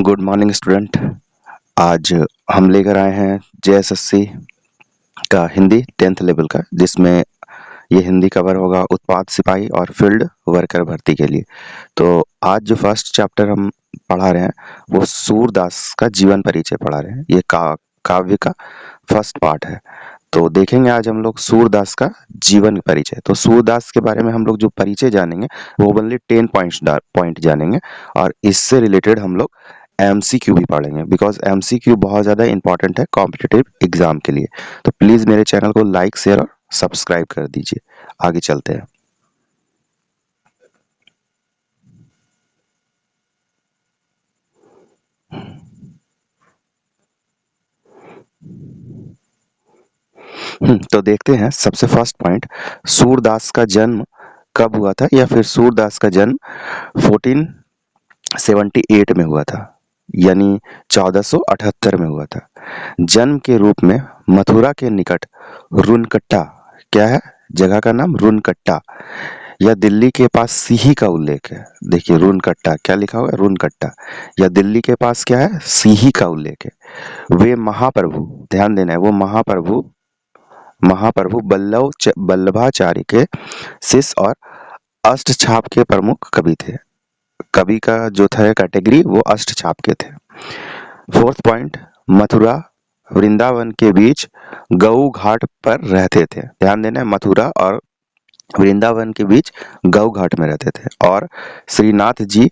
Good morning student. आज हम लेकर आए हैं जेएसएससी का हिंदी 10th लेवल का, जिसमें ये हिंदी कवर होगा उत्पाद सिपाही और फील्ड वर्कर भर्ती के लिए। तो आज जो फर्स्ट चैप्टर हम पढ़ा रहे हैं वो सूरदास का जीवन परिचय पढ़ा रहे हैं। ये काव्य का फर्स्ट पार्ट है। तो देखेंगे आज हम लोग सूरदास का जीवन परिचय। तो सूरदास के बारे में हम लोग जो परिचय जानेंगे वो ओनली 10 पॉइंट जानेंगे, और इससे रिलेटेड हम लोग एमसीक्यू भी पढ़ेंगे, बिकॉज एमसीक्यू बहुत ज़्यादा इंपॉर्टेंट है कॉम्पिटिटिव एग्जाम के लिए। तो प्लीज़ मेरे चैनल को लाइक, शेयर और सब्सक्राइब कर दीजिए। आगे चलते हैं। तो देखते हैं सबसे फर्स्ट पॉइंट, सूरदास का जन्म कब हुआ था, या फिर सूरदास का जन्म 1478 में हुआ था, यानी 1478 में हुआ था। जन्म के रूप में मथुरा के निकट रुनकट्टा, क्या है जगह का नाम, रुनकट्टा, या दिल्ली के पास सीही का उल्लेख है। देखिए रुनकट्टा क्या लिखा हुआ है, रुनकट्टा, या दिल्ली के पास क्या है, सीही का उल्लेख है। वे महाप्रभु, ध्यान देना है, वो महाप्रभु वल्लभाचार्य के शिष्य और अष्टछाप के प्रमुख कवि थे। कवि का जो था कैटेगरी वो अष्टछाप के थे। फोर्थ पॉइंट, मथुरा वृंदावन के बीच गऊ घाट पर रहते थे। ध्यान देना है, मथुरा और वृंदावन के बीच गऊ घाट में रहते थे, और श्रीनाथ जी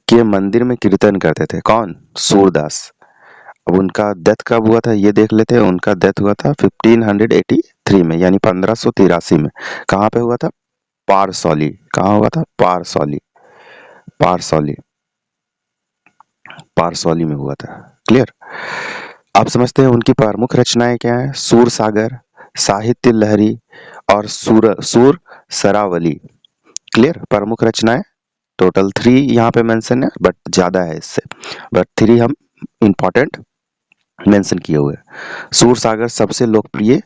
के मंदिर में कीर्तन करते थे। कौन? सूरदास। अब उनका डेथ कब हुआ था ये देख लेते हैं। उनका डेथ हुआ था 1583 में, यानी 1583 में। कहाँ पे हुआ था? पारसौली। कहाँ हुआ था? पारसौली। पारसौली में हुआ था। क्लियर? आप समझते हैं उनकी प्रमुख रचनाएं क्या है? सूर सागर, साहित्य लहरी और सूर सरावली। क्लियर? प्रमुख रचनाएं टोटल 3 यहाँ पे मेंशन है, बट ज्यादा है इससे, बट 3 हम इंपॉर्टेंट मेंशन किए हुए। सूर सागर सबसे लोकप्रिय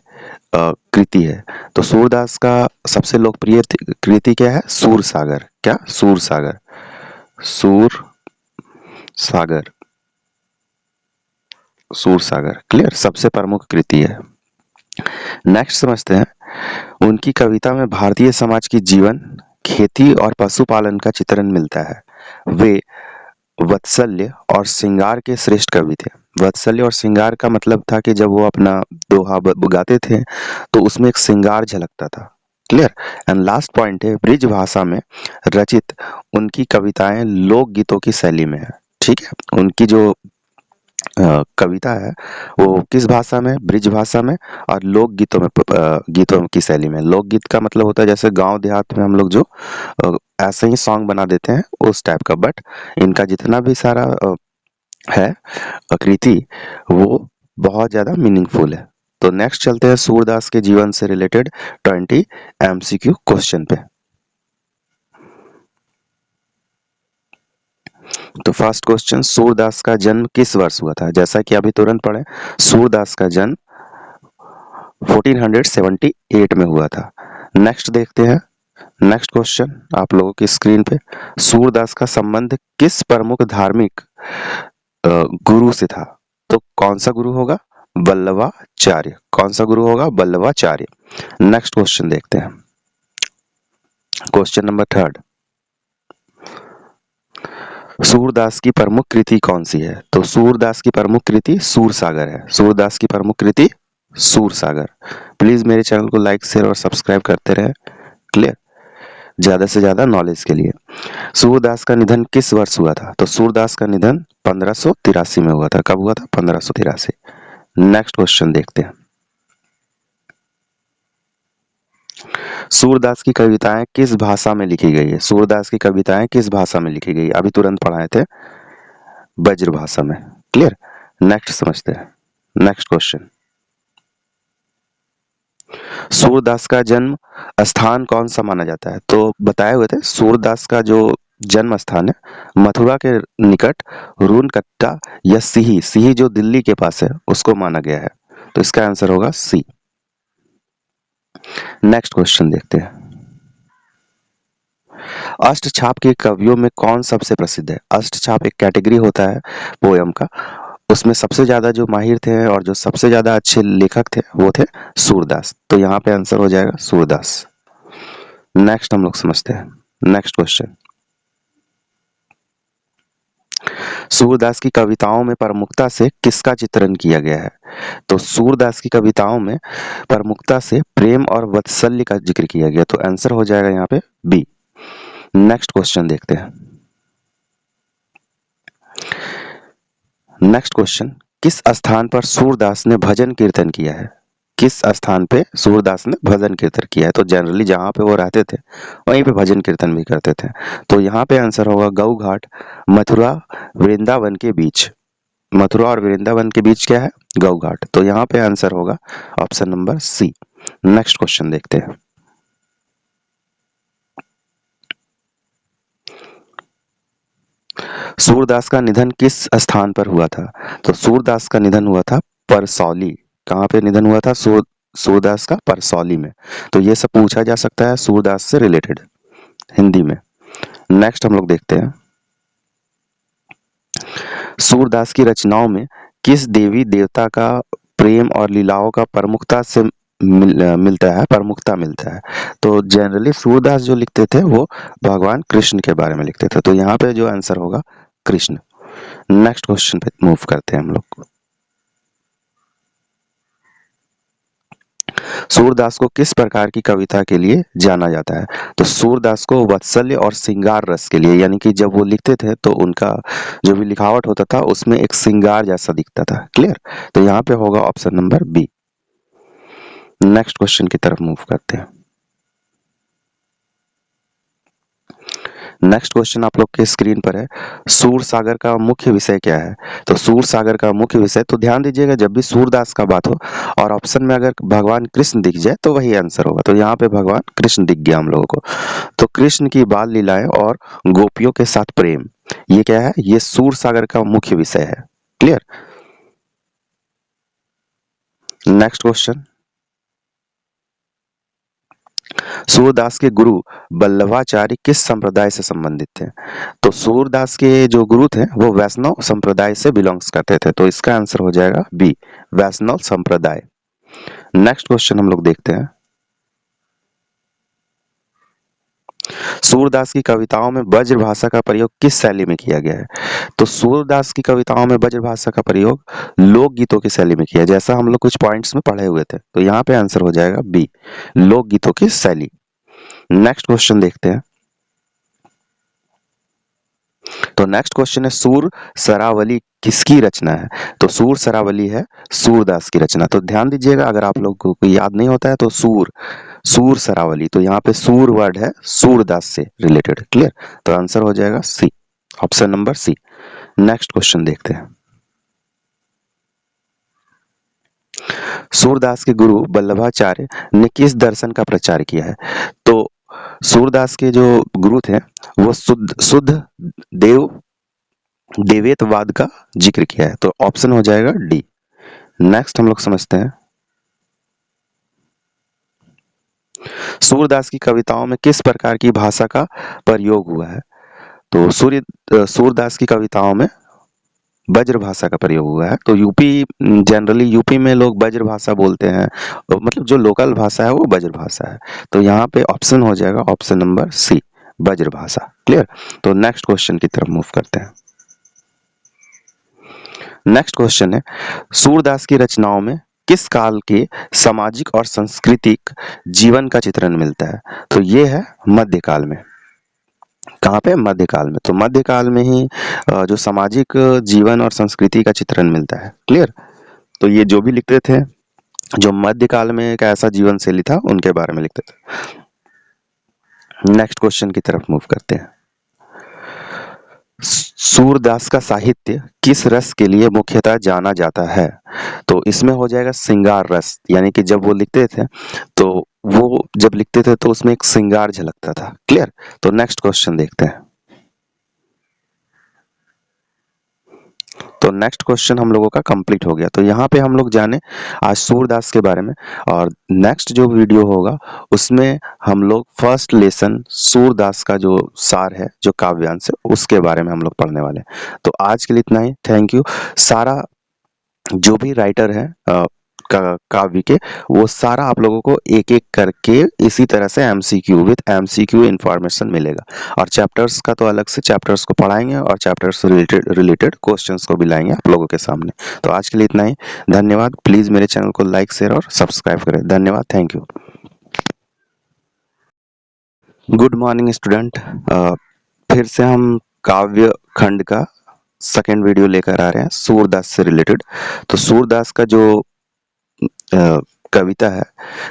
कृति है। तो सूरदास का सबसे लोकप्रिय कृति क्या है? सूर सागर। क्या? सूर सागर। सूर सागर क्लियर, सबसे प्रमुख कृति है। नेक्स्ट समझते हैं, उनकी कविता में भारतीय समाज की जीवन, खेती और पशुपालन का चित्रण मिलता है। वे वत्सल्य और श्रृंगार के श्रेष्ठ कवि थे। वत्सल्य और श्रृंगार का मतलब था कि जब वो अपना दोहा गाते थे तो उसमें एक श्रृंगार झलकता था। क्लियर? एंड लास्ट पॉइंट है, ब्रिज भाषा में रचित उनकी कविताएं लोक गीतों की शैली में है। ठीक है, उनकी जो कविता है वो किस भाषा में? ब्रिज भाषा में, और लोक गीतों में, गीतों की शैली में। लोक गीत का मतलब होता है जैसे गांव देहात में हम लोग जो ऐसे ही सॉन्ग बना देते हैं उस टाइप का, बट इनका जितना भी सारा है कृति वो बहुत ज्यादा मीनिंगफुल है। तो नेक्स्ट चलते हैं सूरदास के जीवन से रिलेटेड 20 एमसीक्यू क्वेश्चन पे। तो फर्स्ट क्वेश्चन, सूरदास का जन्म किस वर्ष हुआ था? जैसा कि अभी तुरंत पढ़े, सूरदास का जन्म 1478 में हुआ था। नेक्स्ट देखते हैं, नेक्स्ट क्वेश्चन आप लोगों की स्क्रीन पे, सूरदास का संबंध किस प्रमुख धार्मिक गुरु से था? तो कौन सा गुरु होगा? वल्लभाचार्य। कौन सा गुरु होगा? वल्लभाचार्य। नेक्स्ट क्वेश्चन देखते हैं, क्वेश्चन नंबर 3, सूरदास की प्रमुख कृति कौन सी है? तो सूरदास की प्रमुख कृति सूर सागर है। सूरदास की प्रमुख कृति सूर सागर। प्लीज मेरे चैनल को लाइक, शेयर और सब्सक्राइब करते रहे। क्लियर? ज्यादा से ज्यादा नॉलेज के लिए। सूरदास का निधन किस वर्ष हुआ था? तो सूरदास का निधन 1583 में हुआ था। कब हुआ था? 1583। नेक्स्ट क्वेश्चन देखते हैं, सूरदास की कविताएं किस भाषा में लिखी गई है? सूरदास की कविताएं किस भाषा में लिखी गई? अभी तुरंत पढ़ाए थे, ब्रज भाषा में। क्लियर? नेक्स्ट समझते हैं, नेक्स्ट क्वेश्चन, सूरदास का जन्म स्थान कौन सा माना जाता है? तो बताए हुए थे सूरदास का जो जन्म स्थान है मथुरा के निकट रूनकट्टा या सीही, सीही जो दिल्ली के पास है उसको माना गया है। तो इसका आंसर होगा सी। नेक्स्ट क्वेश्चन देखते हैं, अष्टछाप के कवियों में कौन सबसे प्रसिद्ध है? अष्टछाप एक कैटेगरी होता है पोयम का, उसमें सबसे ज्यादा जो माहिर थे और जो सबसे ज्यादा अच्छे लेखक थे वो थे सूरदास। तो यहाँ पे आंसर हो जाएगा सूरदास। नेक्स्ट हम लोग समझते हैं, नेक्स्ट क्वेश्चन। सूरदास की कविताओं में प्रमुखता से किसका चित्रण किया गया है? तो सूरदास की कविताओं में प्रमुखता से प्रेम और वात्सल्य का जिक्र किया गया, तो आंसर हो जाएगा यहाँ पे बी। नेक्स्ट क्वेश्चन देखते हैं। नेक्स्ट क्वेश्चन, किस स्थान पर सूरदास ने भजन कीर्तन किया है? किस स्थान पे सूरदास ने भजन कीर्तन किया है? तो जनरली जहां पे वो रहते थे वहीं पे भजन कीर्तन भी करते थे। तो यहाँ पे आंसर होगा गऊ घाट, मथुरा वृंदावन के बीच। मथुरा और वृंदावन के बीच क्या है? गऊ घाट। तो यहाँ पे आंसर होगा option number C. Next question देखते हैं। सूरदास का निधन किस स्थान पर हुआ था? तो सूरदास का निधन हुआ था परसौली। कहाँ पे निधन हुआ था? सूरदास का परसौली में। तो ये सब पूछा जा सकता है सूरदास से रिलेटेड हिंदी में। नेक्स्ट हम लोग देखते हैं, सूरदास की रचनाओं में किस देवी देवता का प्रेम और लीलाओं का प्रमुखता से मिलता है, प्रमुखता मिलता है? तो जनरली सूरदास जो लिखते थे वो भगवान कृष्ण के बारे में लिखते थे। तो यहाँ पे जो आंसर होगा कृष्ण। नेक्स्ट क्वेश्चन पे मूव करते हैं हम लोग। सूरदास को किस प्रकार की कविता के लिए जाना जाता है? तो सूरदास को वात्सल्य और श्रृंगार रस के लिए, यानी कि जब वो लिखते थे तो उनका जो भी लिखावट होता था उसमें एक श्रृंगार जैसा दिखता था। क्लियर? तो यहाँ पे होगा option number B. Next question की तरफ मूव करते हैं। नेक्स्ट क्वेश्चन आप लोग के स्क्रीन पर है, सूर सागर का मुख्य विषय क्या है? तो सूर सागर का मुख्य विषय, तो ध्यान दीजिएगा जब भी सूरदास का बात हो और ऑप्शन में अगर भगवान कृष्ण दिख जाए तो वही आंसर होगा। तो यहाँ पे भगवान कृष्ण दिख गया हम लोगों को। तो कृष्ण की बाल लीलाएं और गोपियों के साथ प्रेम, ये क्या है? ये सूर सागर का मुख्य विषय है। क्लियर? नेक्स्ट क्वेश्चन, सूरदास के गुरु वल्लभाचार्य किस संप्रदाय से संबंधित थे? तो सूरदास के जो गुरु थे वो वैष्णव संप्रदाय से बिलोंग्स करते थे। तो इसका आंसर हो जाएगा बी, वैष्णव संप्रदाय। नेक्स्ट क्वेश्चन हम लोग देखते हैं, सूरदास की कविताओं में ब्रज भाषा का प्रयोग किस शैली में किया गया है? तो सूरदास की कविताओं में ब्रज भाषा का प्रयोग लोकगीतों की शैली में किया, जैसा हम लोग कुछ पॉइंट्स में पढ़े हुए थे। तो यहाँ पे आंसर हो जाएगा बी, लोकगीतों की शैली। नेक्स्ट क्वेश्चन देखते हैं। तो नेक्स्ट क्वेश्चन है, सूर सरावली किसकी रचना है? तो सूर सरावली है सूरदास की रचना। तो ध्यान दीजिएगा अगर आप लोगों को याद नहीं होता है तो सूर सरावली, तो यहाँ पे सूर वर्ड है सूरदास से रिलेटेड। क्लियर? तो आंसर हो जाएगा C, option number C. Next question देखते हैं, सूरदास के गुरु वल्लभाचार्य ने किस दर्शन का प्रचार किया है? तो सूरदास के जो गुरु थे वो शुद्ध देवैतवाद का जिक्र किया है। तो ऑप्शन हो जाएगा डी। नेक्स्ट हम लोग समझते हैं, सूरदास की कविताओं में किस प्रकार की भाषा का प्रयोग हुआ है? तो सूरदास की कविताओं में ब्रज भाषा का प्रयोग हुआ है। तो जनरली यूपी में लोग ब्रज भाषा बोलते हैं, मतलब जो लोकल भाषा है वो ब्रज भाषा है। तो यहाँ पे ऑप्शन हो जाएगा ऑप्शन नंबर सी, ब्रज भाषा। क्लियर? तो नेक्स्ट क्वेश्चन की तरफ मूव करते हैं। नेक्स्ट क्वेश्चन है, सूरदास की रचनाओं में किस काल के सामाजिक और सांस्कृतिक जीवन का चित्रण मिलता है? तो ये है मध्यकाल में। कहाँ पे? मध्यकाल में। तो मध्यकाल में ही जो सामाजिक जीवन और संस्कृति का चित्रण मिलता है। क्लियर? तो ये जो भी लिखते थे, जो मध्यकाल में एक ऐसा जीवन शैली था उनके बारे में लिखते थे। नेक्स्ट क्वेश्चन की तरफ मूव करते हैं, सूरदास का साहित्य किस रस के लिए मुख्यतः जाना जाता है? तो इसमें हो जाएगा श्रृंगार रस, यानी कि जब वो लिखते थे तो वो जब लिखते थे तो उसमें एक श्रृंगार झलकता था। क्लियर? तो नेक्स्ट क्वेश्चन देखते हैं, तो नेक्स्ट क्वेश्चन हम लोगों का कंप्लीट हो गया। तो यहाँ पे हम लोग जाने आज सूरदास के बारे में, और नेक्स्ट जो वीडियो होगा उसमें हम लोग फर्स्ट लेसन सूरदास का जो सार है, जो काव्यांश है, उसके बारे में हम लोग पढ़ने वाले हैं। तो आज के लिए इतना ही। Thank you. सारा जो भी राइटर है काव्य के, वो सारा आप लोगों को एक एक करके इसी तरह से एमसीक्यू विद एमसीक्यू इंफॉर्मेशन मिलेगा, और चैप्टर्स का तो अलग से चैप्टर्स को पढ़ाएंगे और चैप्टर्स से रिलेटेड क्वेश्चंस को भी लाएंगे आप लोगों के सामने। तो आज के लिए इतना ही। धन्यवाद। प्लीज मेरे चैनल को लाइक, शेयर और सब्सक्राइब करें। धन्यवाद। Thank you. Good morning student. फिर से हम काव्य खंड का सेकेंड वीडियो लेकर आ रहे हैं सूरदास से रिलेटेड। तो सूरदास का जो कविता है,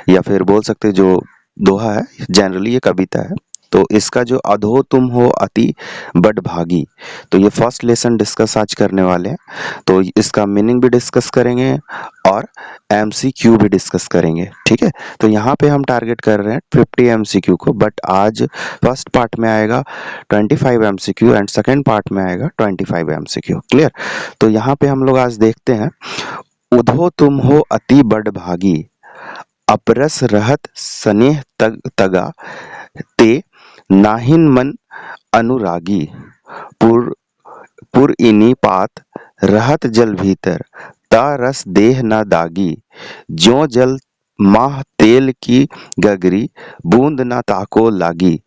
या फिर बोल सकते हैं जो दोहा है, जनरली ये कविता है। तो इसका जो अधो तुम हो अति बड़ भागी, तो ये फर्स्ट लेसन डिस्कस आज करने वाले हैं। तो इसका मीनिंग भी डिस्कस करेंगे और एमसीक्यू भी डिस्कस करेंगे। ठीक है, तो यहाँ पे हम टारगेट कर रहे हैं 50 एमसीक्यू को, बट आज फर्स्ट पार्ट में आएगा 25 एमसीक्यू एंड सेकेंड पार्ट में आएगा 25 एमसीक्यू। क्लियर। तो यहाँ पे हम लोग आज देखते हैं, उधो तुम हो अति बड़ भागी, अपरस रहत स्नेह तगा, ते नाहिन मन अनुरागी, पुर इनी पात रहत जल भीतर, ता रस देह न दागी, ज्यों जल माह तेल की गगरी, बूंद न ताको लागी,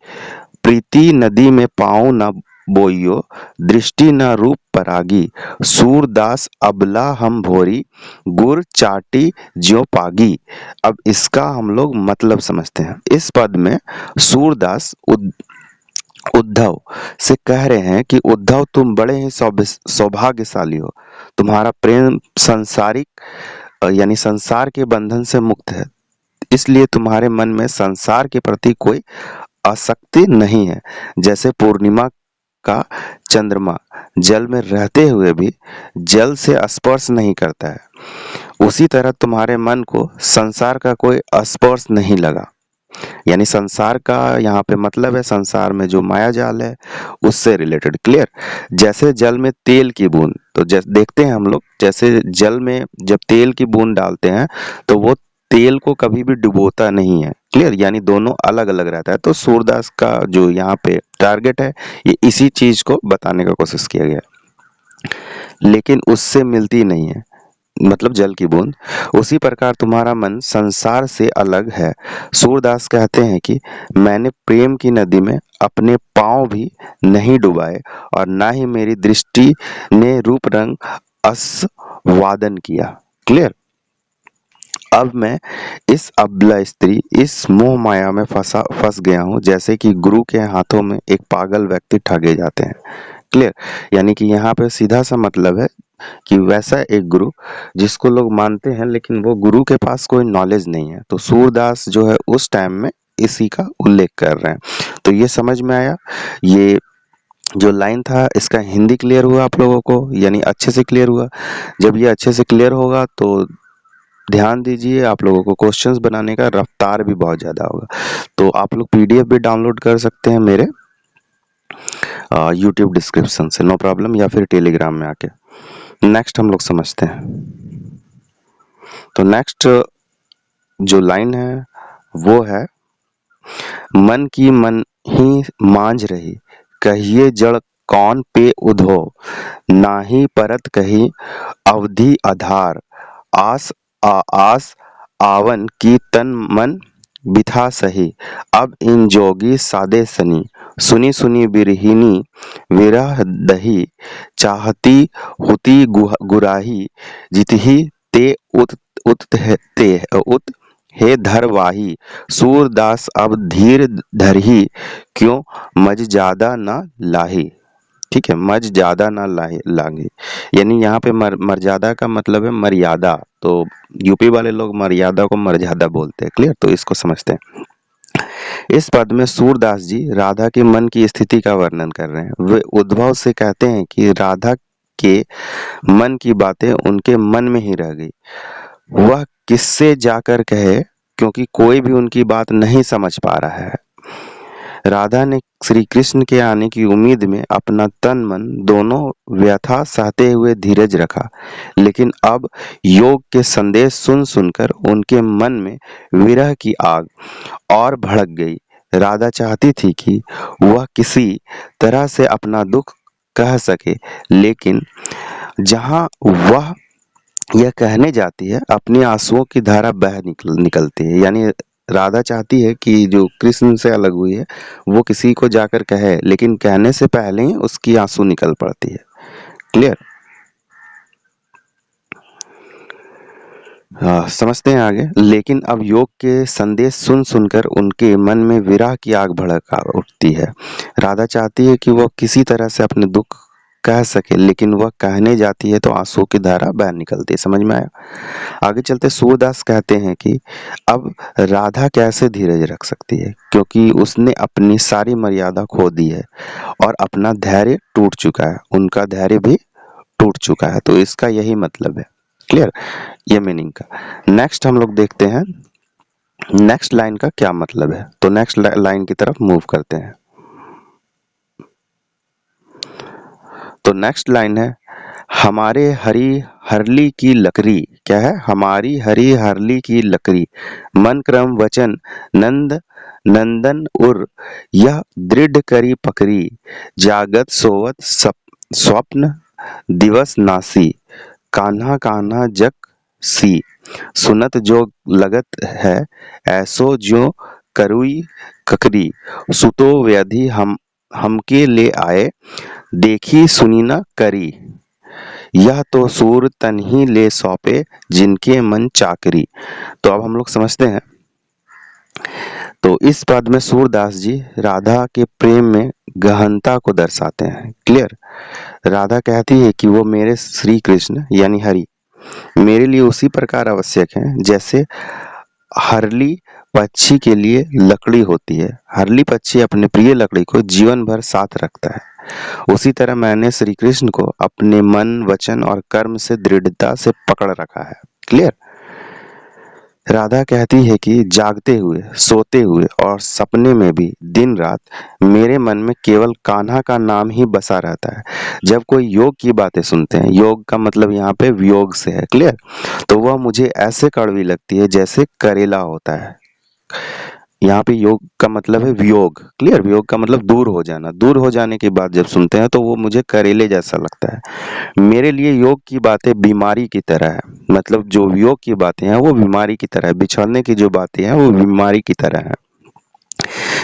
प्रीति नदी में पाँव न बोइयो, दृष्टि न रूप परागी, सूरदास अबला हम भोरी, गुर चाटी ज्यों पागी। अब इसका हम लोग मतलब समझते हैं। इस पद में सूरदास उद्धव से कह रहे हैं कि उद्धव, तुम बड़े ही सौभाग्यशाली हो, तुम्हारा प्रेम सांसारिक यानी संसार के बंधन से मुक्त है, इसलिए तुम्हारे मन में संसार के प्रति कोई आसक्ति नहीं है। जैसे पूर्णिमा का चंद्रमा जल में रहते हुए भी जल से स्पर्श नहीं करता है, उसी तरह तुम्हारे मन को संसार का कोई स्पर्श नहीं लगा। यानी संसार का यहाँ पे मतलब है संसार में जो माया जाल है उससे रिलेटेड। क्लियर। जैसे जल में तेल की बूंद, तो देखते हैं हम लोग, जैसे जल में जब तेल की बूंद डालते हैं तो वो तेल को कभी भी डुबोता नहीं है। क्लियर। यानी दोनों अलग अलग रहता है। तो सूरदास का जो यहाँ पे टारगेट है, ये इसी चीज को बताने का कोशिश किया गया, लेकिन उससे मिलती नहीं है, मतलब जल की बूंद। उसी प्रकार तुम्हारा मन संसार से अलग है। सूरदास कहते हैं कि मैंने प्रेम की नदी में अपने पांव भी नहीं डुबाए, और ना ही मेरी दृष्टि ने रूप रंग आस्वादन किया। क्लियर। अब मैं इस अबला स्त्री, इस मोह माया में फंस गया हूँ, जैसे कि गुरु के हाथों में एक पागल व्यक्ति ठगे जाते हैं। क्लियर। यानी कि यहाँ पे सीधा सा मतलब है कि वैसा एक गुरु जिसको लोग मानते हैं, लेकिन वो गुरु के पास कोई नॉलेज नहीं है। तो सूरदास जो है उस टाइम में इसी का उल्लेख कर रहे हैं। तो ये समझ में आया। ये जो लाइन था इसका हिंदी क्लियर हुआ आप लोगों को, यानी अच्छे से क्लियर हुआ। जब ये अच्छे से क्लियर होगा तो ध्यान दीजिए, आप लोगों को क्वेश्चंस बनाने का रफ्तार भी बहुत ज्यादा होगा। तो आप लोग पीडीएफ भी डाउनलोड कर सकते हैं मेरे यूट्यूब डिस्क्रिप्शन से, नो प्रॉब्लम, या फिर टेलीग्राम में आके। नेक्स्ट हम लोग समझते हैं। तो नेक्स्ट जो लाइन है वो है, मन की मन ही मांझ रही, कहिए जड़ कौन पे उधो, नाही परत कही अवधि आधार, आस आस आवन की तन मन बिथा सही, अब इन जोगी सादे सनी, सुनी सुनी बिरहिनी विरह दही, चाहती हुती गुराही, जितही ते उत उत ते उत हे धरवाही, सूरदास अब धीर धरही, क्यों मज ज्यादा न लाही। ठीक है, मज ज्यादा ना लागे, यानी यहाँ पे मर्यादा का मतलब है मर्यादा। तो यूपी वाले लोग मर्यादा को मर्यादा बोलते हैं। क्लियर। तो इसको समझते हैं। इस पद में सूरदास जी राधा के मन की स्थिति का वर्णन कर रहे हैं। वे उद्धव से कहते हैं कि राधा के मन की बातें उनके मन में ही रह गई, वह किससे जाकर कहे, क्योंकि कोई भी उनकी बात नहीं समझ पा रहा है। राधा ने श्री कृष्ण के आने की उम्मीद में अपना तन मन दोनों व्यथा सहते हुए धीरज रखा, लेकिन अब योग के संदेश सुन सुनकर उनके मन में विरह की आग और भड़क गई। राधा चाहती थी कि वह किसी तरह से अपना दुख कह सके, लेकिन जहाँ वह यह कहने जाती है, अपने आंसुओं की धारा बह निकलती है। यानी राधा चाहती है कि जो कृष्ण से अलग हुई है, वो किसी को जाकर कहे, लेकिन कहने से पहले ही उसकी आंसू निकल पड़ती है। क्लियर? समझते हैं आगे। लेकिन अब योग के संदेश सुन सुनकर उनके मन में विरह की आग भड़क उठती है। राधा चाहती है कि वह किसी तरह से अपने दुख कह सके, लेकिन वह कहने जाती है तो आंसू की धारा बह निकलती है। समझ में आया? आगे चलते सूरदास कहते हैं कि अब राधा कैसे धीरज रख सकती है, क्योंकि उसने अपनी सारी मर्यादा खो दी है और अपना धैर्य टूट चुका है, उनका धैर्य भी टूट चुका है। तो इसका यही मतलब है। क्लियर? ये मीनिंग का। नेक्स्ट हम लोग देखते हैं नेक्स्ट लाइन का क्या मतलब है। तो नेक्स्ट लाइन की तरफ मूव करते हैं। तो नेक्स्ट लाइन है, हमारे हरी हरली की लकड़ी। क्या है? हमारी हरी हरली की लकड़ी, मन क्रम वचन नंद नंदन उर, यह दृढ़ करी पकड़ी, जागत सोवत स्वप्न दिवस नासी, कान्हा कान्हा जग सी, सुनत जो लगत है, ऐसो ज्यों करुई ककरी, सुतो व्याधि हमके ले आए, देखी सुनी न करी, यह तो सूर तन ही ले सौंपे, जिनके मन चाकरी। तो अब हम लोग समझते हैं। तो इस पद में सूरदास जी राधा के प्रेम में गहनता को दर्शाते हैं। क्लियर? राधा कहती है कि वो मेरे श्री कृष्ण यानी हरि मेरे लिए उसी प्रकार आवश्यक है जैसे हरली पक्षी के लिए लकड़ी होती है। हरली पक्षी अपने प्रिय लकड़ी को जीवन भर साथ रखता है। उसी तरह मैंने श्री कृष्ण को अपने मन, वचन और कर्म से दृढ़ता से पकड़ रखा है। क्लियर? राधा कहती है कि जागते हुए, सोते हुए और सपने में भी दिन रात मेरे मन में केवल कान्हा का नाम ही बसा रहता है। जब कोई योग की बातें सुनते हैं, योग का मतलब यहाँ पे वियोग से है। क्लियर? तो वह मुझे ऐसे कड़वी लगती है जैसे करेला होता है। यहाँ पे योग का मतलब है वियोग। क्लियर? वियोग का मतलब दूर हो जाना। दूर हो जाने की बात जब सुनते हैं तो वो मुझे करेले जैसा लगता है। मेरे लिए योग की बातें बीमारी की तरह है। मतलब जो योग की बातें हैं वो बीमारी की तरह है। बिछड़ने की जो बातें हैं वो बीमारी की तरह है,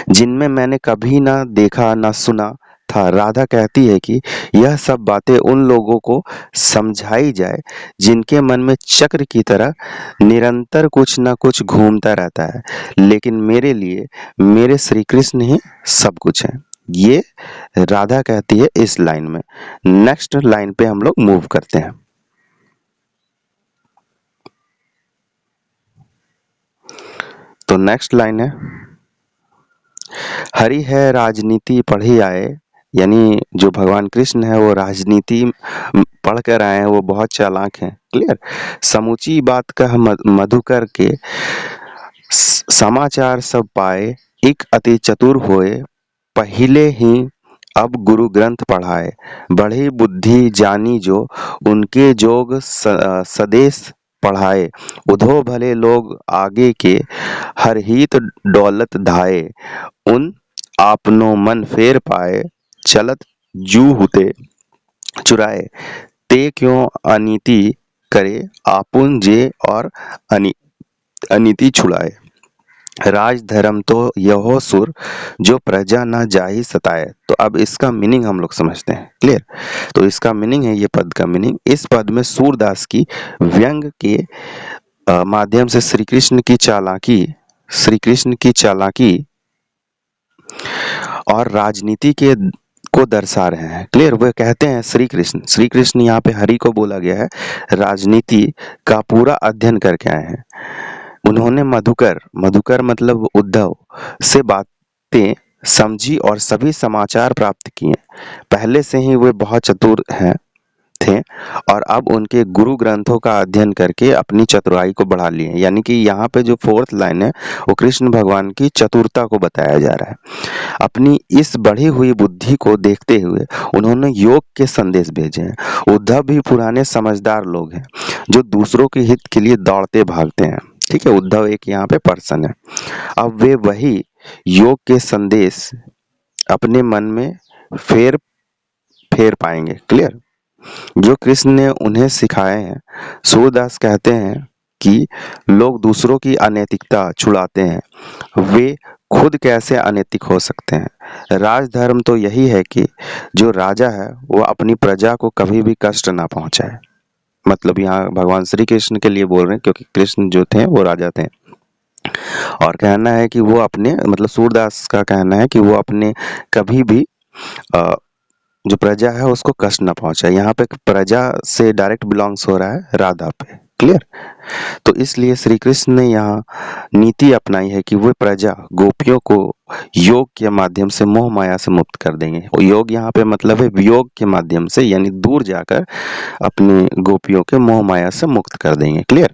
जिनमें मैंने कभी ना देखा ना सुना था। राधा कहती है कि यह सब बातें उन लोगों को समझाई जाए जिनके मन में चक्र की तरह निरंतर कुछ ना कुछ घूमता रहता है, लेकिन मेरे लिए मेरे श्री कृष्ण ही सब कुछ है। ये राधा कहती है इस लाइन में। नेक्स्ट लाइन पे हम लोग मूव करते हैं। तो नेक्स्ट लाइन है, हरि है राजनीति पढ़ी आए। यानी जो भगवान कृष्ण है वो राजनीति पढ़ कर आए हैं, वो बहुत चालाक हैं। क्लियर? समूची बात कह मधुकर के समाचार सब पाए, एक अति चतुर होए, पहिले ही अब गुरु ग्रंथ पढ़ाए, बढ़ी बुद्धि जानी जो, उनके जोग सदेश पढ़ाए, उधो भले लोग आगे के, हर हित दौलत धाए, उन आपनो मन फेर पाए, चलत जू हुते चुराए, ते क्यों अनीति करे, आपुन जे और अनीति छुड़ाए, राज धर्म तो यहो सुर, जो प्रजा न जाहि सताए। तो अब इसका मीनिंग हम लोग समझते हैं। क्लियर? तो इसका मीनिंग है, ये पद का मीनिंग, इस पद में सूरदास की व्यंग के माध्यम से श्री कृष्ण की चालाकी और राजनीति के को दर्शा रहे हैं। क्लियर? वे कहते हैं श्री कृष्ण यहाँ पे हरि को बोला गया है, राजनीति का पूरा अध्ययन करके आए हैं। उन्होंने मधुकर मतलब उद्धव से बातें समझी और सभी समाचार प्राप्त किए। पहले से ही वे बहुत चतुर हैं। थे और अब उनके गुरु ग्रंथों का अध्ययन करके अपनी चतुराई को बढ़ा लिए। यानी कि यहाँ पे जो 4th लाइन है वो कृष्ण भगवान की चतुरता को बताया जा रहा है। अपनी इस बढ़ी हुई बुद्धि को देखते हुए उन्होंने योग के संदेश भेजे हैं। उद्धव भी पुराने समझदार लोग हैं जो दूसरों के हित के लिए दौड़ते भागते हैं। ठीक है, उद्धव एक यहाँ पे पर्सन है। अब वे वही योग के संदेश अपने मन में फेर फेर पाएंगे। क्लियर? जो कृष्ण ने उन्हें सिखाए हैं। सूरदास कहते हैं कि लोग दूसरों की अनैतिकता छुड़ाते हैं, वे खुद कैसे अनैतिक हो सकते हैं? राजधर्म तो यही है कि जो राजा है वो अपनी प्रजा को कभी भी कष्ट ना पहुंचाए। मतलब यहाँ भगवान श्री कृष्ण के लिए बोल रहे हैं, क्योंकि कृष्ण जो थे वो राजा थे और कहना है कि वो अपने, मतलब सूरदास का कहना है कि वो अपने कभी भी अ, जो प्रजा है उसको कष्ट ना पहुंचाए। यहाँ पे प्रजा से डायरेक्ट बिलोंग्स हो रहा है राधा पे। क्लियर? तो इसलिए श्री कृष्ण ने यहाँ नीति अपनाई है कि वो प्रजा गोपियों को योग के माध्यम से मोह माया से मुक्त कर देंगे। और योग यहाँ पे मतलब है वियोग के माध्यम से, यानी दूर जाकर अपनी गोपियों के मोह माया से मुक्त कर देंगे। क्लियर?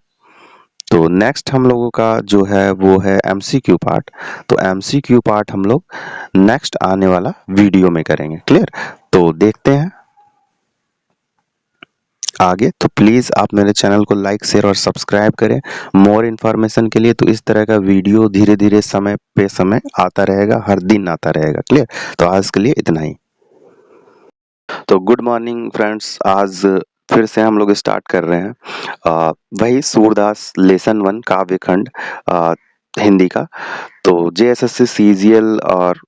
तो नेक्स्ट हम लोगों का जो है वो है एमसीक्यू पार्ट। तो एमसीक्यू पार्ट हम लोग नेक्स्ट आने वाला वीडियो में करेंगे। क्लियर? तो देखते हैं आगे। तो प्लीज़ आप मेरे चैनल को लाइक शेयर और सब्सक्राइब करें मोर इन्फॉर्मेशन के लिए। तो इस तरह का वीडियो धीरे धीरे समय पे समय आता रहेगा, हर दिन आता रहेगा। क्लियर? तो आज के लिए इतना ही। तो गुड मॉर्निंग फ्रेंड्स, आज फिर से हम लोग स्टार्ट कर रहे हैं वही सूरदास लेसन 1 काव्य खंड हिंदी का। तो जेएसएससी सीजीएल और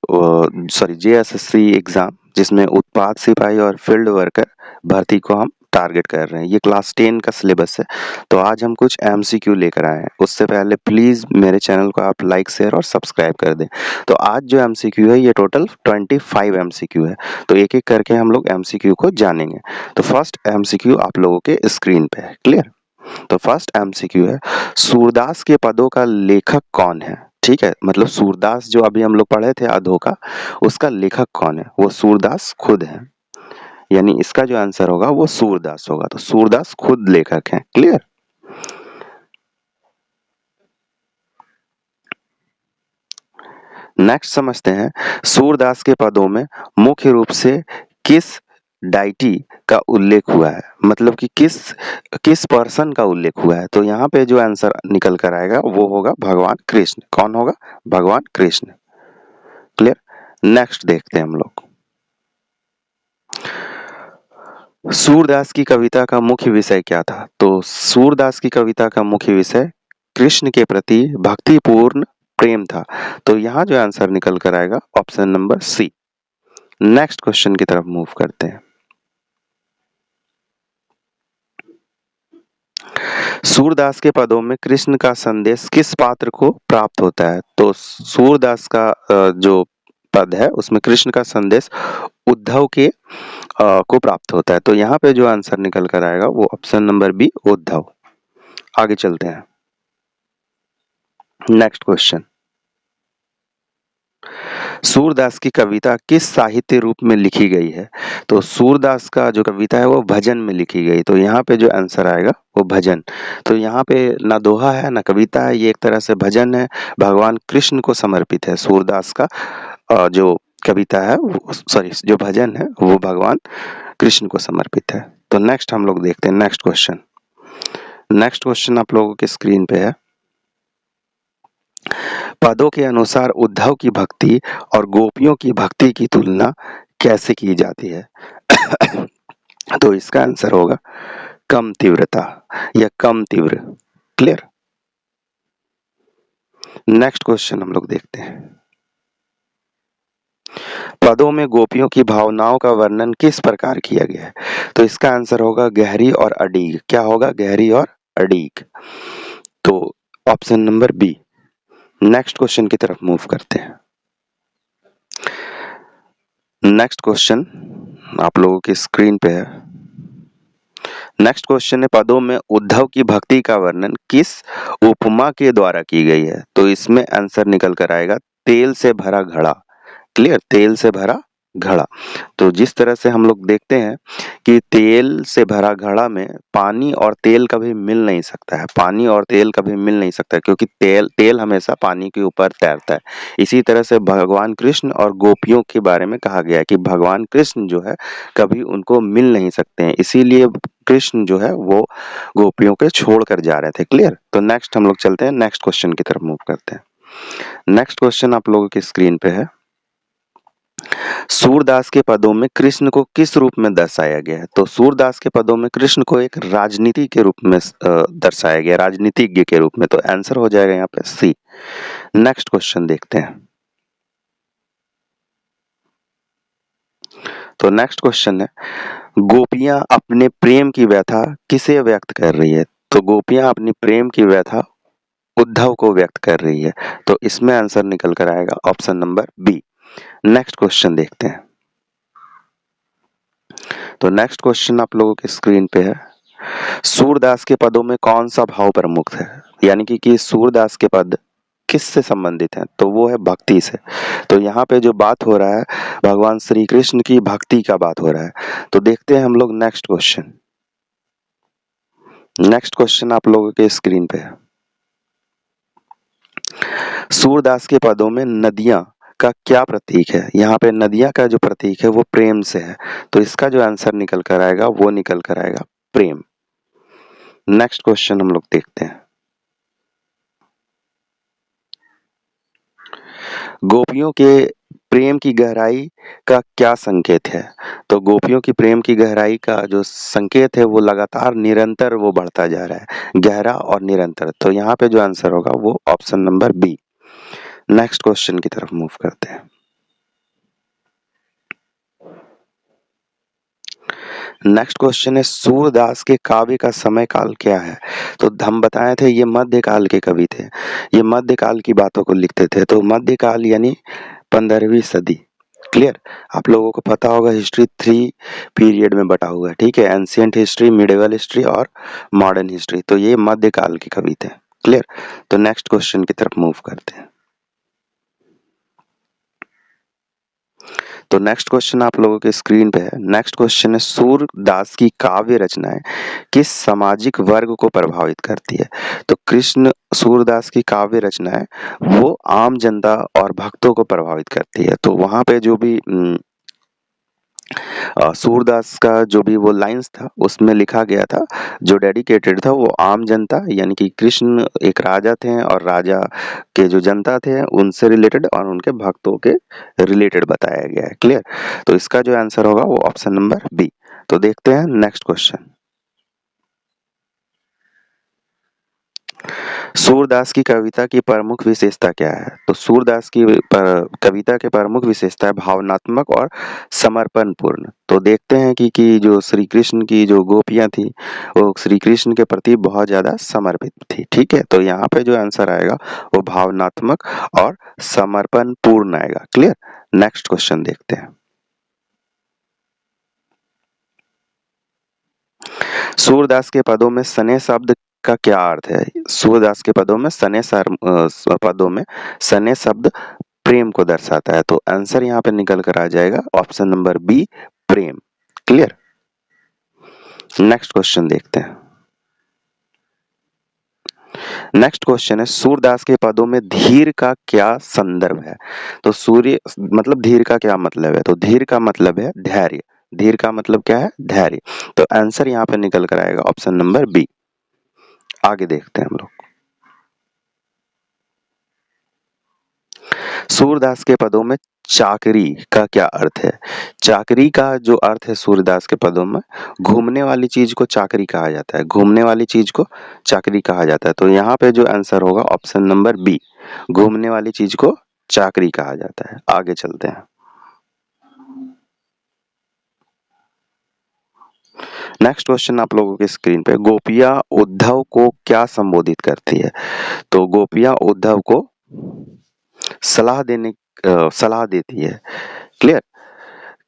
जेएसएससी एग्जाम जिसमें उत्पाद सिपाही और फील्ड वर्कर भर्ती को हम टारगेट कर रहे हैं। ये क्लास 10 का सिलेबस है। तो आज हम कुछ एमसीक्यू लेकर आए हैं। उससे पहले प्लीज मेरे चैनल को आप लाइक शेयर और सब्सक्राइब कर दें। तो आज जो एमसीक्यू है ये टोटल 25 एमसीक्यू है। तो एक एक करके हम लोग एमसीक्यू को जानेंगे। तो फर्स्ट एमसीक्यू आप लोगों के स्क्रीन पे है। क्लियर? तो फर्स्ट एमसीक्यू है, सूरदास के पदों का लेखक कौन है? ठीक है, मतलब सूरदास जो अभी हम लोग पढ़े थे अधो का, उसका लेखक कौन है? वो सूरदास खुद है। यानी इसका जो आंसर होगा वो सूरदास होगा। तो सूरदास खुद लेखक हैं। क्लियर? नेक्स्ट समझते हैं, सूरदास के पदों में मुख्य रूप से किस डाइटी का उल्लेख हुआ है? मतलब कि किस पर्सन का उल्लेख हुआ है? तो यहाँ पे जो आंसर निकल कर आएगा वो होगा भगवान कृष्ण। कौन होगा? भगवान कृष्ण। क्लियर? नेक्स्ट देखते हैं हम लोग। सूरदास की कविता का मुख्य विषय क्या था? तो सूरदास की कविता का मुख्य विषय कृष्ण के प्रति भक्तिपूर्ण प्रेम था। तो यहाँ जो आंसर निकल कर आएगा option number C. Next question की तरफ मूव करते हैं। सूरदास के पदों में कृष्ण का संदेश किस पात्र को प्राप्त होता है? तो सूरदास का जो पद है उसमें कृष्ण का संदेश उद्धव के को प्राप्त होता है। तो यहाँ पे जो आंसर निकल कर आएगा वो ऑप्शन नंबर बी, उद्धव। आगे चलते हैं। नेक्स्ट क्वेश्चन, सूरदास की कविता किस साहित्य रूप में लिखी गई है? तो सूरदास का जो कविता है वो भजन में लिखी गई। तो यहाँ पे जो आंसर आएगा वो भजन। तो यहाँ पे ना दोहा है ना कविता है, ये एक तरह से भजन है, भगवान कृष्ण को समर्पित है। सूरदास का जो कविता है, सॉरी जो भजन है वो भगवान कृष्ण को समर्पित है। तो नेक्स्ट हम लोग देखते हैं नेक्स्ट क्वेश्चन। नेक्स्ट क्वेश्चन आप लोगों के स्क्रीन पे है। पदों के अनुसार उद्धव की भक्ति और गोपियों की भक्ति की तुलना कैसे की जाती है? तो इसका आंसर होगा कम तीव्रता या कम तीव्र। क्लियर? नेक्स्ट क्वेश्चन हम लोग देखते हैं। पदों में गोपियों की भावनाओं का वर्णन किस प्रकार किया गया है? तो इसका आंसर होगा गहरी और अडीग। क्या होगा? गहरी और अडीग। तो option number B. Next question की तरफ मूव करते हैं। नेक्स्ट क्वेश्चन आप लोगों की स्क्रीन पे है। नेक्स्ट क्वेश्चन है, पदों में उद्धव की भक्ति का वर्णन किस उपमा के द्वारा की गई है? तो इसमें आंसर निकल कर आएगा तेल से भरा घड़ा। क्लियर? तेल से भरा घड़ा। तो जिस तरह से हम लोग देखते हैं कि तेल से भरा घड़ा में पानी और तेल कभी मिल नहीं सकता है, पानी और तेल कभी मिल नहीं सकता है, क्योंकि तेल हमेशा पानी के ऊपर तैरता है। इसी तरह से भगवान कृष्ण और गोपियों के बारे में कहा गया है कि भगवान कृष्ण जो है कभी उनको मिल नहीं सकते हैं, इसीलिए कृष्ण जो है वो गोपियों के छोड़ कर जा रहे थे। क्लियर? तो नेक्स्ट हम लोग चलते हैं, नेक्स्ट क्वेश्चन की तरफ मूव करते हैं। नेक्स्ट क्वेश्चन आप लोगों की स्क्रीन पे है। सूरदास के पदों में कृष्ण को किस रूप में दर्शाया गया है? तो सूरदास के पदों में कृष्ण को एक राजनीति के रूप में दर्शाया गया, राजनीतिज्ञ के रूप में। तो आंसर हो जाएगा यहाँ पे सी। नेक्स्ट क्वेश्चन देखते हैं। तो नेक्स्ट क्वेश्चन है, गोपियां अपने प्रेम की व्यथा किसे व्यक्त कर रही है? तो गोपियां अपनी प्रेम की व्यथा उद्धव को व्यक्त कर रही है। तो इसमें आंसर निकल कर आएगा option number B. Next question देखते हैं। तो नेक्स्ट क्वेश्चन आप लोगों की स्क्रीन पे है, सूरदास के पदों में कौन सा भाव प्रमुख है? यानी कि सूरदास के पद किससे संबंधित हैं? तो वो है भक्ति से। तो यहाँ पे जो बात हो रहा है भगवान श्री कृष्ण की भक्ति का बात हो रहा है। तो देखते हैं हम लोग नेक्स्ट क्वेश्चन। नेक्स्ट क्वेश्चन आप लोगों के स्क्रीन पे है, सूरदास के पदों में नदियां का क्या प्रतीक है? यहाँ पे नदियां का जो प्रतीक है वो प्रेम से है। तो इसका जो आंसर निकल कर आएगा वो निकल कर आएगा प्रेम। नेक्स्ट क्वेश्चन हम लोग देखते हैं। गोपियों के प्रेम की गहराई का क्या संकेत है? तो गोपियों की प्रेम की गहराई का जो संकेत है वो लगातार निरंतर वो बढ़ता जा रहा है, गहरा और निरंतर। तो यहाँ पे जो आंसर होगा वो option number B. Next question की तरफ मूव करते हैं। नेक्स्ट क्वेश्चन है, सूरदास के काव्य का समय काल क्या है? तो हम बताए थे ये मध्यकाल के कवि थे, ये मध्यकाल की बातों को लिखते थे। तो मध्यकाल यानी 15वीं सदी। क्लियर? आप लोगों को पता होगा हिस्ट्री 3 पीरियड में बटा हुआ है, ठीक है? एंशिएंट हिस्ट्री, मिडिवल हिस्ट्री और मॉडर्न हिस्ट्री। तो ये मध्यकाल के कवि थे। क्लियर? तो नेक्स्ट क्वेश्चन की तरफ मूव करते हैं। तो नेक्स्ट क्वेश्चन आप लोगों के स्क्रीन पे है। नेक्स्ट क्वेश्चन है, सूरदास की काव्य रचनाएं किस सामाजिक वर्ग को प्रभावित करती है? तो कृष्ण सूरदास की काव्य रचनाएं वो आम जनता और भक्तों को प्रभावित करती है। तो वहां पे जो भी सूरदास का जो भी वो लाइंस था उसमें लिखा गया था, जो डेडिकेटेड था वो आम जनता यानी कि कृष्ण एक राजा थे और राजा के जो जनता थे उनसे रिलेटेड और उनके भक्तों के रिलेटेड बताया गया है। क्लियर? तो इसका जो आंसर होगा वो ऑप्शन नंबर बी। तो देखते हैं नेक्स्ट क्वेश्चन। सूरदास की कविता की प्रमुख विशेषता क्या है? तो सूरदास की कविता के प्रमुख विशेषता है भावनात्मक और समर्पणपूर्ण। तो देखते हैं कि जो श्री कृष्ण की जो गोपियां थी वो श्री कृष्ण के प्रति बहुत ज्यादा समर्पित थी। ठीक है? तो यहाँ पे जो आंसर आएगा वो भावनात्मक और समर्पणपूर्ण आएगा। क्लियर? नेक्स्ट क्वेश्चन देखते हैं। सूरदास के पदों में सने शब्द का क्या अर्थ है? सूरदास के पदों में पदों में सने शब्द प्रेम को दर्शाता है। तो आंसर यहाँ पे निकल कर आ जाएगा ऑप्शन नंबर बी, प्रेम। क्लियर? नेक्स्ट क्वेश्चन देखते हैं। नेक्स्ट क्वेश्चन है, सूरदास के पदों में धीर का क्या संदर्भ है? तो सूर्य मतलब धीर का क्या मतलब है? तो धीर का मतलब है धैर्य। धीर का मतलब क्या है? धैर्य। तो आंसर यहाँ पे निकल कर आएगा ऑप्शन नंबर बी। आगे देखते हैं हम लोग। सूरदास के पदों में चाकरी का क्या अर्थ है? चाकरी का जो अर्थ है सूरदास के पदों में, घूमने वाली चीज को चाकरी कहा जाता है, घूमने वाली चीज को चाकरी कहा जाता है। तो यहाँ पे जो आंसर होगा ऑप्शन नंबर बी, घूमने वाली चीज को चाकरी कहा जाता है। आगे चलते हैं। नेक्स्ट क्वेश्चन आप लोगों के स्क्रीन पे, गोपियां उद्धव को क्या संबोधित करती है? तो गोपियां उद्धव को सलाह देती है। क्लियर?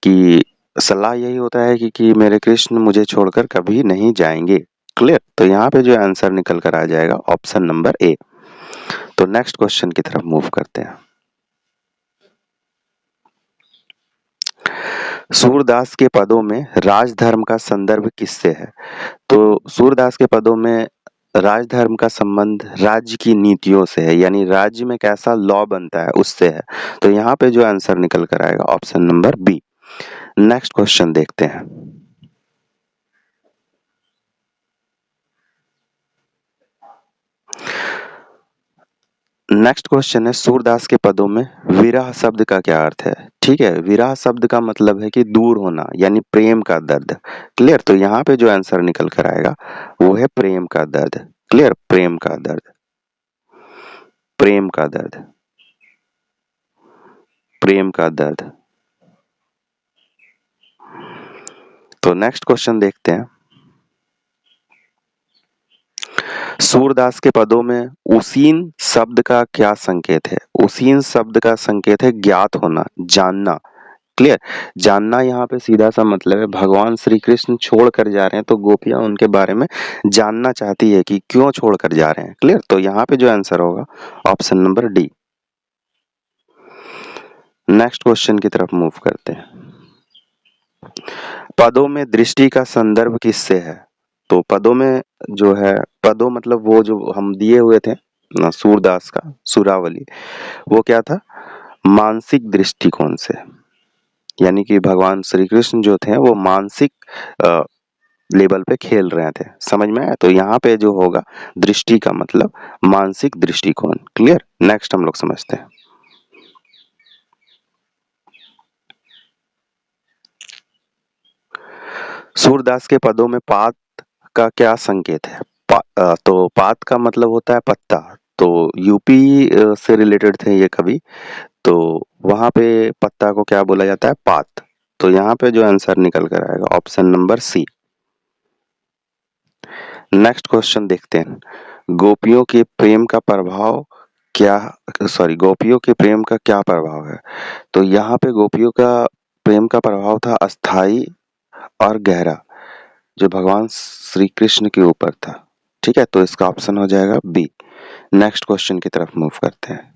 कि सलाह यही होता है कि मेरे कृष्ण मुझे छोड़कर कभी नहीं जाएंगे। क्लियर? तो यहाँ पे जो आंसर निकल कर आ जाएगा ऑप्शन नंबर ए। तो नेक्स्ट क्वेश्चन की तरफ मूव करते हैं। सूरदास के पदों में राजधर्म का संदर्भ किससे है? तो सूरदास के पदों में राजधर्म का संबंध राज्य की नीतियों से है, यानी राज्य में कैसा लॉ बनता है उससे है। तो यहाँ पे जो आंसर निकल कर आएगा option number B. Next question देखते हैं। नेक्स्ट क्वेश्चन है, सूरदास के पदों में विरह शब्द का क्या अर्थ है? ठीक है, विरह शब्द का मतलब है कि दूर होना, यानी प्रेम का दर्द। क्लियर? तो यहाँ पे जो आंसर निकल कर आएगा वो है प्रेम का दर्द। क्लियर? प्रेम का दर्द, प्रेम का दर्द, प्रेम का दर्द। तो नेक्स्ट क्वेश्चन देखते हैं। सूरदास के पदों में उसीन शब्द का क्या संकेत है? उसीन शब्द का संकेत है ज्ञात होना, जानना। क्लियर? जानना यहाँ पे सीधा सा मतलब है भगवान श्री कृष्ण छोड़ कर जा रहे हैं तो गोपियां उनके बारे में जानना चाहती है कि क्यों छोड़ कर जा रहे हैं। क्लियर? तो यहाँ पे जो आंसर होगा option number D. Next question की तरफ मूव करते हैं। पदों में दृष्टि का संदर्भ किससे है? तो पदों में जो है, पदों मतलब वो जो हम दिए हुए थे ना सूरदास का सुरावली, वो क्या था? मानसिक दृष्टिकोण से, यानी कि भगवान श्री कृष्ण जो थे वो मानसिक लेवल पे खेल रहे थे। समझ में आया? तो यहाँ पे जो होगा दृष्टि का मतलब मानसिक दृष्टिकोण। क्लियर? नेक्स्ट हम लोग समझते हैं। सूरदास के पदों में पात का क्या संकेत है? तो पात का मतलब होता है पत्ता। तो यूपी से रिलेटेड थे ये कवि, तो वहां पे पत्ता को क्या बोला जाता है? पात। तो यहाँ पे जो आंसर निकल कर आएगा option number C. Next question देखते हैं। गोपियों के प्रेम का प्रभाव क्या, सॉरी, गोपियों के प्रेम का क्या प्रभाव है? तो यहाँ पे गोपियों का प्रेम का प्रभाव था अस्थाई और गहरा, जो भगवान श्री कृष्ण के ऊपर था। ठीक है, तो इसका ऑप्शन हो जाएगा बी। नेक्स्ट क्वेश्चन की तरफ मूव करते हैं।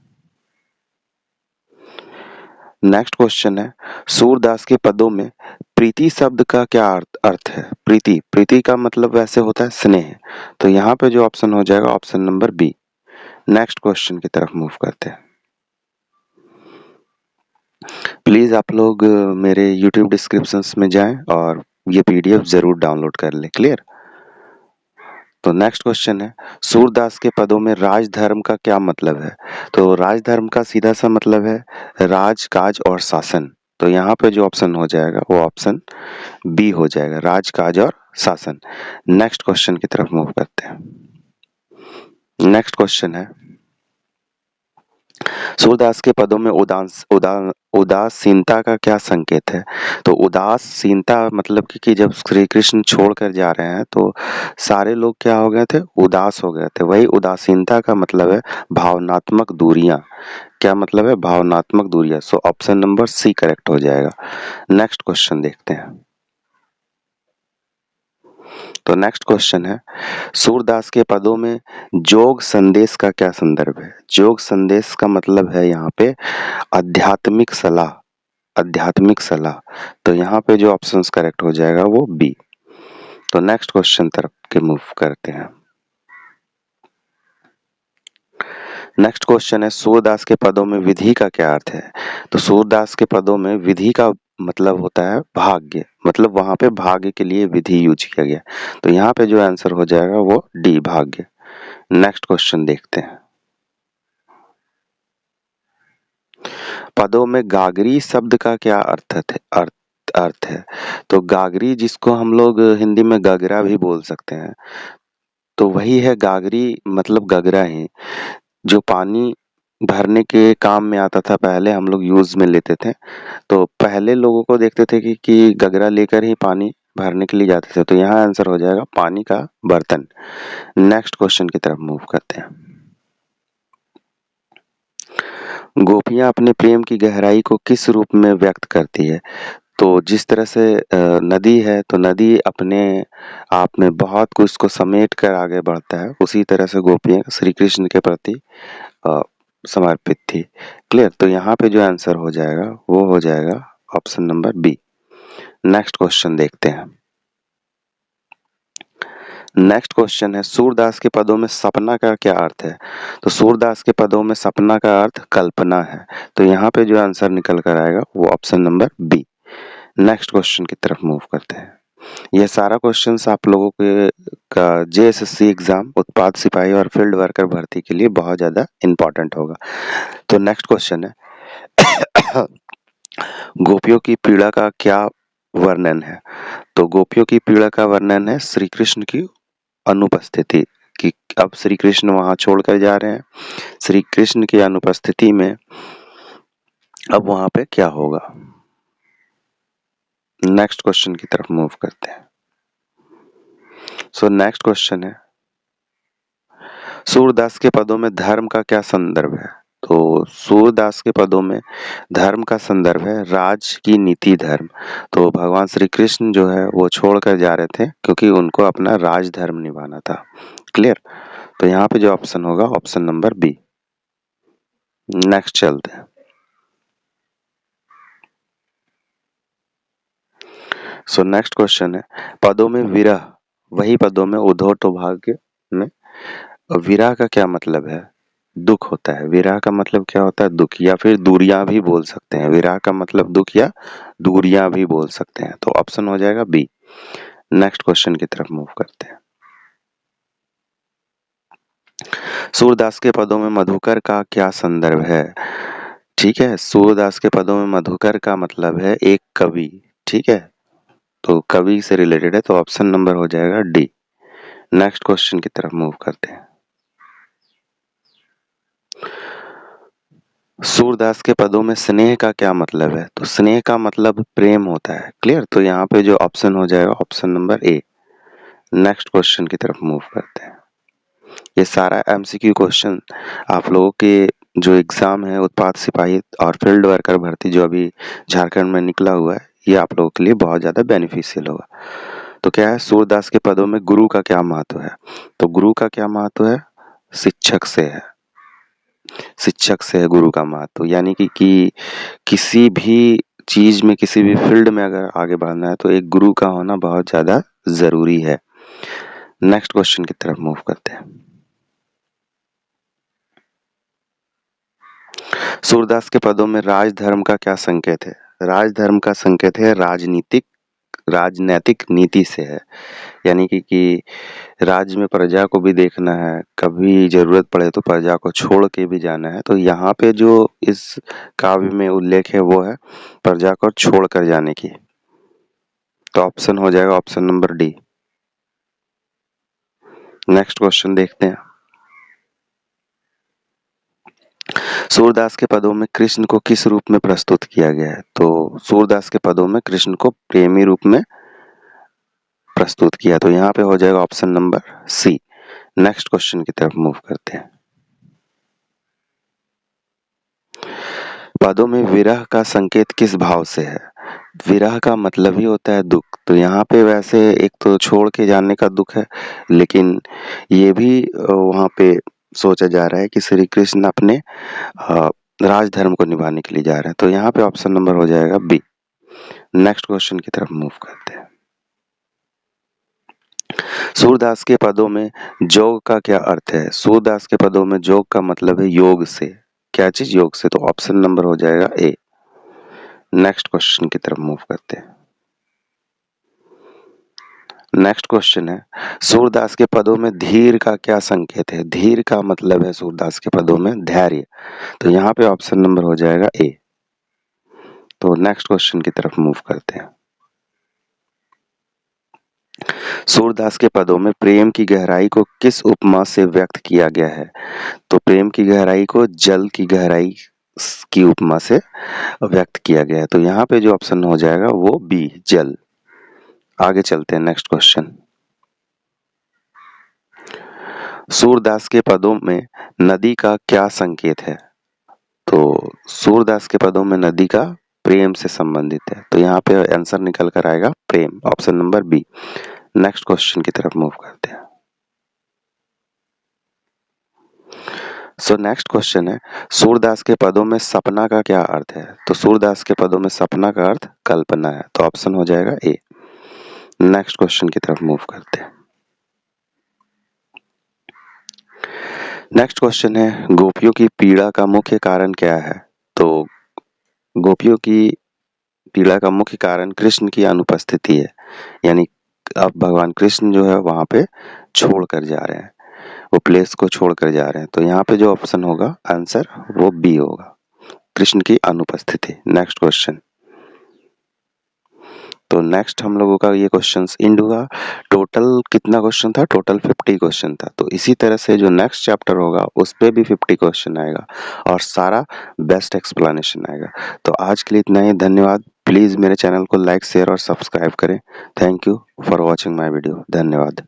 नेक्स्ट क्वेश्चन है, सूरदास के पदों में प्रीति शब्द का क्या अर्थ है? प्रीति, प्रीति का मतलब वैसे होता है स्नेह। तो यहाँ पे जो ऑप्शन हो जाएगा option number B. Next question की तरफ मूव करते हैं। प्लीज आप लोग मेरे YouTube डिस्क्रिप्शंस में जाएं और ये PDF जरूर डाउनलोड कर लें। क्लियर? तो नेक्स्ट क्वेश्चन है, सूरदास के पदों में राजधर्म का क्या मतलब है? तो राजधर्म का सीधा सा मतलब है राज, काज और शासन। तो यहाँ पे जो ऑप्शन हो जाएगा वो ऑप्शन बी हो जाएगा, राज, काज और शासन। नेक्स्ट क्वेश्चन की तरफ मूव करते हैं। नेक्स्ट क्वेश्चन है, सूरदास के पदों में उदासीनता का क्या संकेत है? तो उदासीनता मतलब कि जब श्री कृष्ण छोड़ कर जा रहे हैं तो सारे लोग क्या हो गए थे? उदास हो गए थे। वही उदासीनता का मतलब है भावनात्मक दूरियां। क्या मतलब है? भावनात्मक दूरियां। So option number C correct हो जाएगा। नेक्स्ट क्वेश्चन देखते हैं। तो नेक्स्ट क्वेश्चन है, सूरदास के पदों में जोग संदेश का क्या संदर्भ है? जोग संदेश का मतलब है यहाँ पे आध्यात्मिक सलाह, आध्यात्मिक सलाह। तो यहाँ पे जो ऑप्शंस करेक्ट हो जाएगा वो बी। तो नेक्स्ट क्वेश्चन तरफ के मूव करते हैं। नेक्स्ट क्वेश्चन है, सूरदास के पदों में विधि का क्या अर्थ है? तो सूरदास के पदों में विधि का मतलब होता है भाग्य, मतलब वहां पे भाग्य के लिए विधि यूज किया गया। तो यहाँ पे जो आंसर हो जाएगा वो डी, भाग्य। नेक्स्ट क्वेश्चन देखते हैं। पदों में गागरी शब्द का क्या अर्थ है? तो गागरी, जिसको हम लोग हिंदी में गगरा भी बोल सकते हैं, तो वही है गागरी, मतलब गगरा ही, जो पानी भरने के काम में आता था। पहले हम लोग यूज में लेते थे, तो पहले लोगों को देखते थे कि गगरा लेकर ही पानी भरने के लिए जाते थे। तो यहाँ आंसर हो जाएगा पानी का बर्तन। नेक्स्ट क्वेश्चन की तरफ मूव करते हैं। गोपियां अपने प्रेम की गहराई को किस रूप में व्यक्त करती है? तो जिस तरह से नदी है, तो नदी अपने आप में बहुत कुछ को समेट कर आगे बढ़ता है, उसी तरह से गोपियां श्री कृष्ण के प्रति अ, समर्पित थी। क्लियर? तो यहाँ पे जो आंसर हो जाएगा वो हो जाएगा option number B. Next question देखते हैं। नेक्स्ट क्वेश्चन है, सूरदास के पदों में सपना का क्या अर्थ है? तो सूरदास के पदों में सपना का अर्थ कल्पना है। तो यहाँ पे जो आंसर निकल कर आएगा वो option number B. Next question की तरफ मूव करते हैं। यह सारा क्वेश्चंस आप लोगों के का जेएसएससी एग्जाम, उत्पाद सिपाही और फील्ड वर्कर भर्ती के लिए बहुत ज्यादा इंपॉर्टेंट होगा। तो नेक्स्ट क्वेश्चन है, गोपियों की पीड़ा का क्या वर्णन है? तो गोपियों की पीड़ा का वर्णन है श्री कृष्ण की अनुपस्थिति, कि अब श्री कृष्ण वहां छोड़कर जा रहे हैं, श्री कृष्ण की अनुपस्थिति में अब वहां पे क्या होगा। नेक्स्ट क्वेश्चन की तरफ मूव करते हैं। सो नेक्स्ट क्वेश्चन है, सूरदास के पदों में धर्म का क्या संदर्भ है? तो सूरदास के पदों में धर्म का संदर्भ है राज की नीति धर्म। तो भगवान श्री कृष्ण जो है वो छोड़कर जा रहे थे क्योंकि उनको अपना राज धर्म निभाना था। क्लियर? तो यहाँ पे जो ऑप्शन होगा ऑप्शन नंबर बी। नेक्स्ट चलते हैं। सो नेक्स्ट क्वेश्चन है, पदों में विरह, वही पदों में उद्धव में विरह का क्या मतलब है? दुख होता है। विरह का मतलब क्या होता है? दुख, या फिर दूरियां भी बोल सकते हैं। विरह का मतलब दुख या दूरियां भी बोल सकते हैं। तो ऑप्शन हो जाएगा बी। नेक्स्ट क्वेश्चन की तरफ मूव करते हैं। सूरदास के पदों में मधुकर का क्या संदर्भ है? ठीक है, सूरदास के पदों में मधुकर का मतलब है एक कवि। ठीक है, तो कवि से रिलेटेड है, तो ऑप्शन नंबर हो जाएगा डी। नेक्स्ट क्वेश्चन की तरफ मूव करते हैं। सूरदास के पदों में स्नेह का क्या मतलब है? तो स्नेह का मतलब प्रेम होता है। क्लियर? तो यहाँ पे जो ऑप्शन हो जाएगा option number A. Next question की तरफ मूव करते हैं। ये सारा एमसीक्यू क्वेश्चन आप लोगों के जो एग्जाम है उत्पाद सिपाही और फील्ड वर्कर भर्ती जो अभी झारखंड में निकला हुआ है, ये आप लोगों के लिए बहुत ज्यादा बेनिफिशियल होगा। तो क्या है, सूरदास के पदों में गुरु का क्या महत्व है? तो गुरु का क्या महत्व है? शिक्षक से है। शिक्षक से है गुरु का महत्व, यानी कि किसी भी चीज में, किसी भी फील्ड में अगर आगे बढ़ना है तो एक गुरु का होना बहुत ज्यादा जरूरी है। नेक्स्ट क्वेश्चन की तरफ मूव करते हैं। सूरदास के पदों में राजधर्म का क्या संकेत है? राजधर्म का संकेत है राजनैतिक नीति से है, यानी कि राज्य में प्रजा को भी देखना है, कभी जरूरत पड़े तो प्रजा को छोड़ के भी जाना है। तो यहाँ पे जो इस काव्य में उल्लेख है वो है प्रजा को छोड़ कर जाने की। तो ऑप्शन हो जाएगा option number D. Next question देखते हैं। सूरदास के पदों में कृष्ण को किस रूप में प्रस्तुत किया गया है? तो सूरदास के पदों में कृष्ण को प्रेमी रूप में प्रस्तुत किया, तो यहाँ पे हो जाएगा option number C. Next question की तरफ मूव करते हैं। पदों में विरह का संकेत किस भाव से है? विरह का मतलब ही होता है दुख। तो यहाँ पे वैसे एक तो छोड़ के जाने का दुख है, लेकिन ये भी वहाँ पे सोचा जा रहा है कि श्री कृष्ण अपने राजधर्म को निभाने के लिए जा रहे हैं। तो यहाँ पे ऑप्शन नंबर हो जाएगा बी। नेक्स्ट क्वेश्चन की तरफ मूव करते हैं। सूरदास के पदों में जोग का क्या अर्थ है? सूरदास के पदों में जोग का मतलब है योग से। क्या चीज? योग से। तो ऑप्शन नंबर हो जाएगा ए। नेक्स्ट क्वेश्चन की तरफ मूव करते हैं। नेक्स्ट क्वेश्चन है, सूरदास के पदों में धीर का क्या संकेत है? धीर का मतलब है सूरदास के पदों में धैर्य। तो यहाँ पे ऑप्शन नंबर हो जाएगा ए। तो नेक्स्ट क्वेश्चन की तरफ मूव करते हैं। सूरदास के पदों में प्रेम की गहराई को किस उपमा से व्यक्त किया गया है? तो प्रेम की गहराई को जल की गहराई की उपमा से व्यक्त किया गया है। तो यहाँ पे जो ऑप्शन हो जाएगा वो बी, जल। आगे चलते हैं। नेक्स्ट क्वेश्चन, सूरदास के पदों में नदी का क्या संकेत है? तो सूरदास के पदों में नदी का प्रेम से संबंधित है। तो यहाँ पे आंसर निकल कर आएगा प्रेम, option number B. Next question की तरफ मूव करते हैं। सो नेक्स्ट क्वेश्चन है, सूरदास के पदों में सपना का क्या अर्थ है? तो सूरदास के पदों में सपना का अर्थ कल्पना है, तो ऑप्शन हो जाएगा ए। नेक्स्ट क्वेश्चन की तरफ मूव करते हैं। नेक्स्ट क्वेश्चन है, गोपियों की पीड़ा का मुख्य कारण क्या है? तो गोपियों की पीड़ा का मुख्य कारण कृष्ण की अनुपस्थिति है, यानी अब भगवान कृष्ण जो है वहां पे छोड़ कर जा रहे हैं, वो प्लेस को छोड़ कर जा रहे हैं। तो यहाँ पे जो ऑप्शन होगा आंसर वो बी होगा, कृष्ण की अनुपस्थिति। Next question. तो नेक्स्ट हम लोगों का ये क्वेश्चंस एंड हुआ। टोटल कितना क्वेश्चन था? टोटल 50 क्वेश्चन था। तो इसी तरह से जो नेक्स्ट चैप्टर होगा उस पे भी 50 क्वेश्चन आएगा और सारा बेस्ट एक्सप्लेनेशन आएगा। तो आज के लिए इतना ही, धन्यवाद। प्लीज मेरे चैनल को लाइक शेयर और सब्सक्राइब करें। Thank you for watching my video. धन्यवाद।